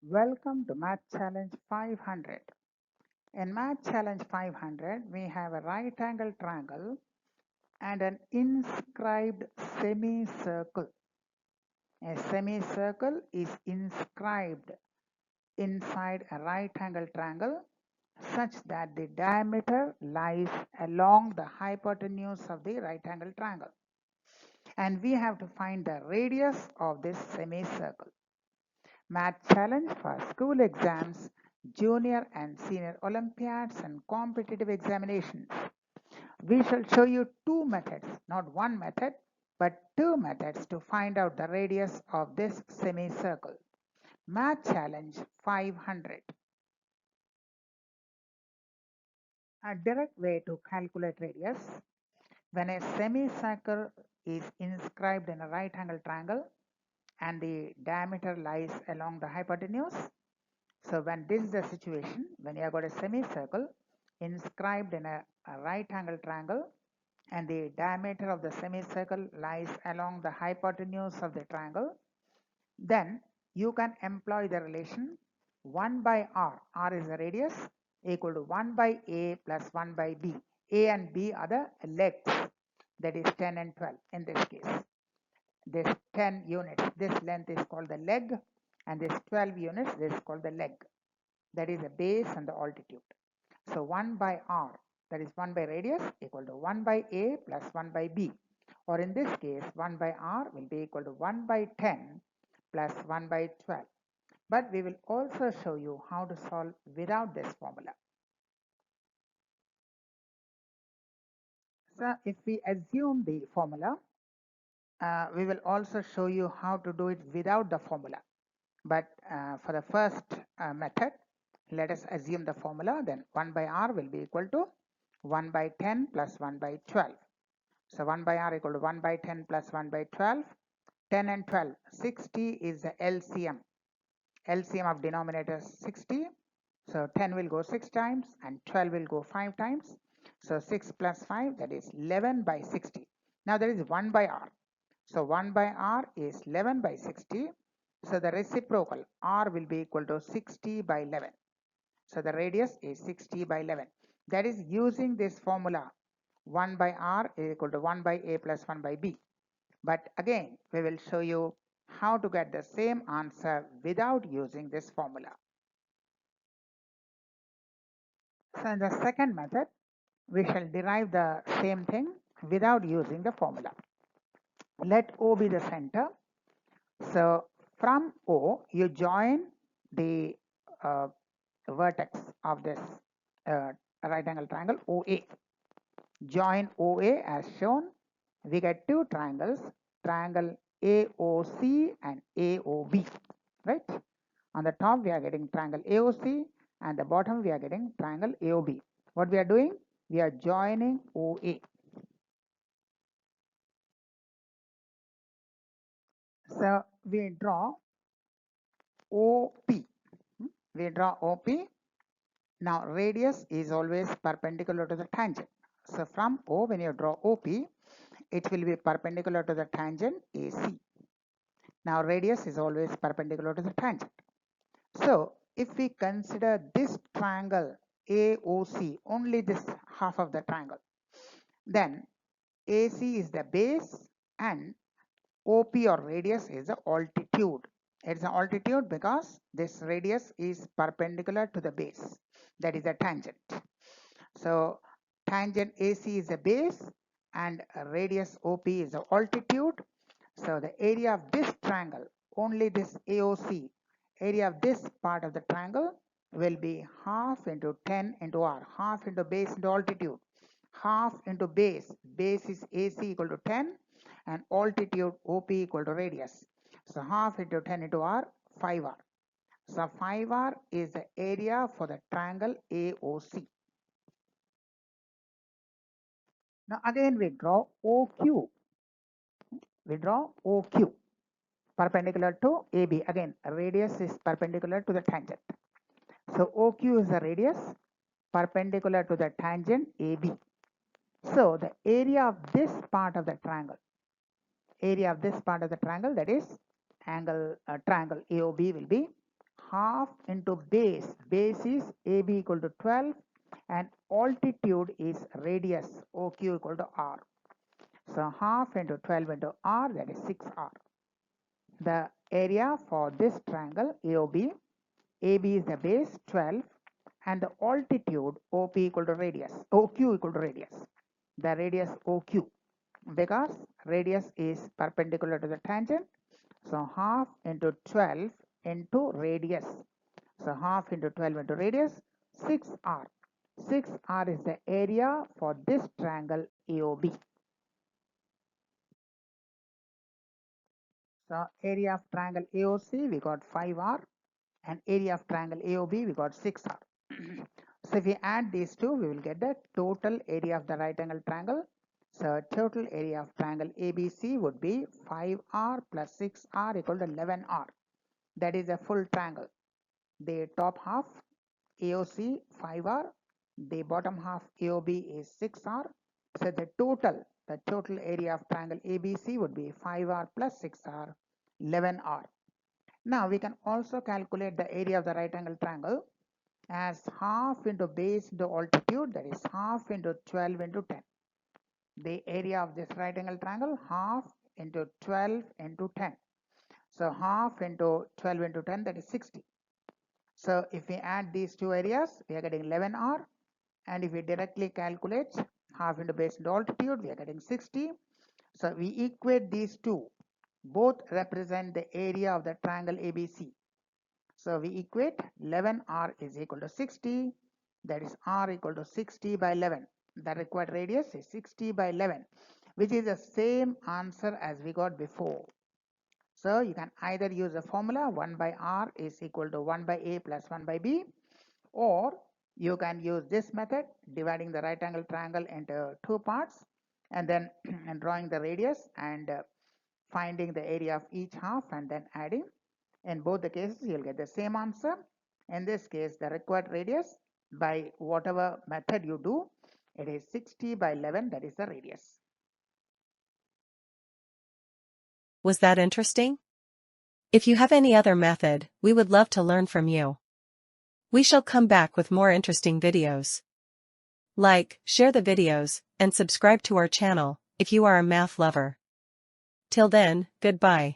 Welcome to Math Challenge 500. In Math Challenge 500, we have a right angle triangle and an inscribed semicircle. A semicircle is inscribed inside a right angle triangle such that the diameter lies along the hypotenuse of the right angle triangle. And we have to find the radius of this semicircle. Math challenge for school exams, junior and senior Olympiads and competitive examinations. We shall show you two methods, not one method, but two methods to find out the radius of this semicircle. Math challenge 500. A direct way to calculate radius. When a semicircle is inscribed in a right angle triangle and the diameter lies along the hypotenuse, so when this is the situation, when you have got a semicircle inscribed in a right angle triangle and the diameter of the semicircle lies along the hypotenuse of the triangle, then you can employ the relation 1 by r, r is the radius, equal to 1 by a plus 1 by b. A and b are the legs, that is 10 and 12 in this case. This 10 units, this length is called the leg, and this 12 units, this is called the leg. That is the base and the altitude. So 1 by r, that is 1 by radius, equal to 1 by a plus 1 by b. Or in this case, 1 by r will be equal to 1 by 10 plus 1 by 12. But we will also show you how to solve without this formula. So if we assume the formula, we will also show you how to do it without the formula. But for the first method, let us assume the formula. Then 1 by r will be equal to 1 by 10 plus 1 by 12. So 1 by r equal to 1 by 10 plus 1 by 12. 10 and 12, 60 is the LCM. LCM of denominators 60. So 10 will go 6 times and 12 will go 5 times. So 6 plus 5, that is 11 by 60. Now there is 1 by r. So 1 by r is 11 by 60. So the reciprocal r will be equal to 60 by 11. So the radius is 60 by 11. That is using this formula 1 by r is equal to 1 by a plus 1 by b. But again, we will show you how to get the same answer without using this formula. So in the second method, we shall derive the same thing without using the formula. Let O be the center. So from O, you join the vertex of this right angle triangle OA. Join OA as shown. We get two triangles, triangle AOC and AOB, right? On the top we are getting triangle AOC, and the bottom we are getting triangle AOB. What we are doing? We are joining OA. So we draw OP. We draw OP. Now radius is always perpendicular to the tangent. So from O, when you draw OP, it will be perpendicular to the tangent AC. Now radius is always perpendicular to the tangent. So if we consider this triangle AOC, only this half of the triangle, then AC is the base and OP or radius is the altitude. It's an altitude because this radius is perpendicular to the base, that is a tangent. So tangent AC is the base and radius OP is the altitude. So the area of this triangle, only this AOC, area of this part of the triangle will be half into 10 into r, half into base into altitude, half into base. Base is AC equal to 10 and altitude OP equal to radius. So half into 10 into r, 5r. So 5r is the area for the triangle AOC. Now again we draw OQ. We draw OQ perpendicular to AB. Again, radius is perpendicular to the tangent. So OQ is the radius perpendicular to the tangent AB. So the area of this part of the triangle, that is angle triangle AOB will be half into base. Base is AB equal to 12 and altitude is radius OQ equal to R. So half into 12 into R, that is 6R. The area for this triangle AOB, AB is the base 12 and the altitude OP equal to radius, OQ equal to radius. The radius OQ, because radius is perpendicular to the tangent. So half into 12 into radius. So half into 12 into radius, 6R. 6R is the area for this triangle AOB. So area of triangle AOC, we got 5R, and area of triangle AOB, we got 6R. So if we add these two, we will get the total area of the right angle triangle. So total area of triangle ABC would be 5R plus 6R equal to 11R. That is a full triangle. The top half AOC 5R, the bottom half AOB is 6R. So the total area of triangle ABC would be 5R plus 6R, 11R. Now we can also calculate the area of the right angle triangle as half into base into altitude, that is half into 12 into 10. The area of this right angle triangle, half into 12 into 10. So half into 12 into 10, that is 60. So if we add these two areas, we are getting 11R. And if we directly calculate half into base into altitude, we are getting 60. So we equate these two. Both represent the area of the triangle ABC. So we equate 11R is equal to 60. That is R equal to 60 by 11. The required radius is 60 by 11, which is the same answer as we got before. So you can either use the formula 1 by R is equal to 1 by A plus 1 by B, or you can use this method, dividing the right angle triangle into two parts and then and drawing the radius and finding the area of each half and then adding. In both the cases, you'll get the same answer. In this case, the required radius, by whatever method you do, it is 60 by 11, that is the radius. Was that interesting? If you have any other method, we would love to learn from you. We shall come back with more interesting videos. Like, share the videos, and subscribe to our channel if you are a math lover. Till then, goodbye.